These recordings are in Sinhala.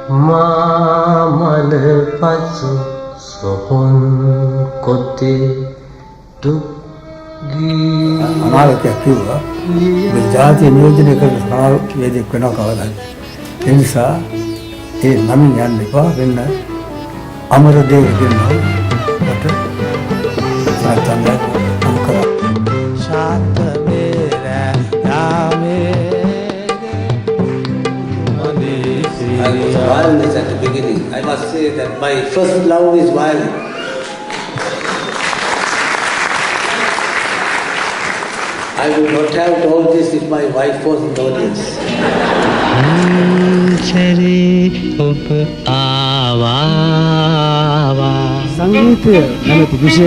මාමල පසු සොහොන් කොතේ දුක්ගී අනාගතයක් කිව්වා මේ ජාතිය නියෝජනය කරන සාරවේදයක් වෙනවා කවදාද ඒ නිසා ඒ නමින් යන්න එපා වෙන්න අමරදේව කියනවා මට සාතන්ද අනුකර ශාන්ත වේර යාමේ Violence at the beginning. I must say that my first love is violence. I would not have told this if my wife was in the audience. සංගීතය නැමැති විෂය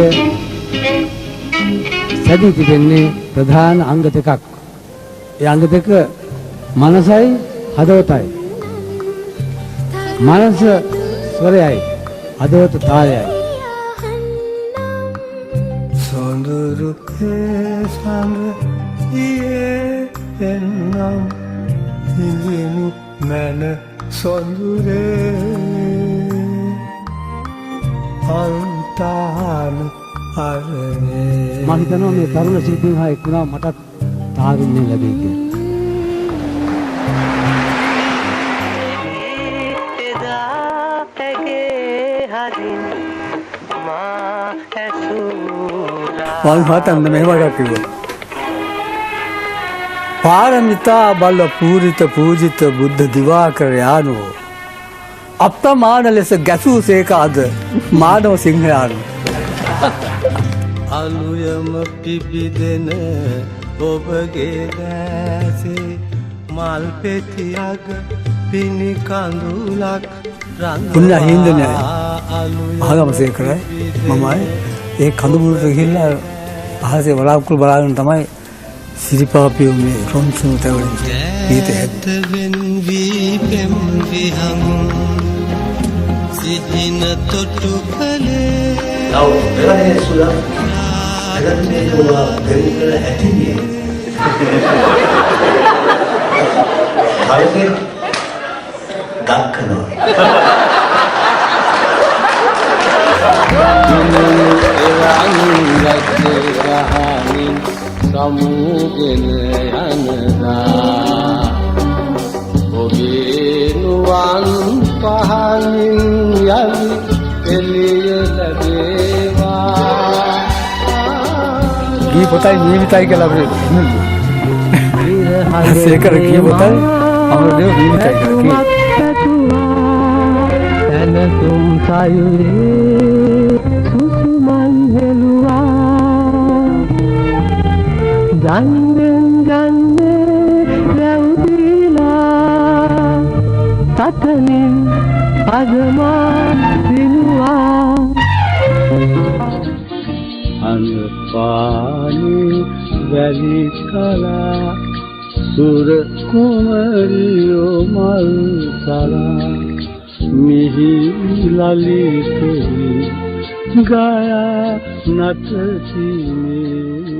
සැදී තිබෙන්නේ ප්‍රධාන අංග දෙකක්. ඒ අංග දෙක මනසයි හදවතයි. මනස ස්වරයයි හදවත තාලයයි. සොඳුරු සඳ ඊයේ එන්නම් හිඳිනු මන සොඳුරේ අන්තාන අරනේ. මම හිතනවා මේ තරුණ ශිල්පීන් හා එක්ුණා මටත් තාරින්නේ ලැබෙයි කියලා. මම හිතන්නේ මෙහෙම එකක් කිව්වා. පාරමිතා බල පූරිත පූජිත බුද්ධ දිවාකර යානෝ අප්‍රමාණ ලෙස ගැසූ සේක අද මානව සිංහයානෝ. අලුයම පිබිදෙන ඔබගේ දැසේ මල් පෙතියක පිණි කඳුලක් පුණ්‍ය හින්දනේ ආගම සේකරයි මමයි ඒ කඳුමුරට ගිහිල්ලා අහසේ වලාකුළු බලාගෙන තමයි සිරිපාපියෝ මේ රොන්සුන් තවලින් ගීතය ඇතවෙන් වී පෙම් විහම් සිහින තොටු කලේ Now, Devani Sula, I got to do a very good attitude. How is it? Dakkano. සමුගෙන යනදා ඔබේ නුවන් පහනින් යවි එළිය ලැබේවා. ගී පොතයි නියමිතයි කියලා අපිට සේකර ගී පොතයි අමරදේව නියමිතයි කියලා එනතුම් සයුරේ සුසුමන් හෙළුවා ගන්දෙන් ගන්නේ ලැබුදිලා තතනින් අගමා දිනුවා අනපානි වැලි කලා සුර කුමරියෝ මල් සලා මිහි ලලිතේ ගායා නටතිනේ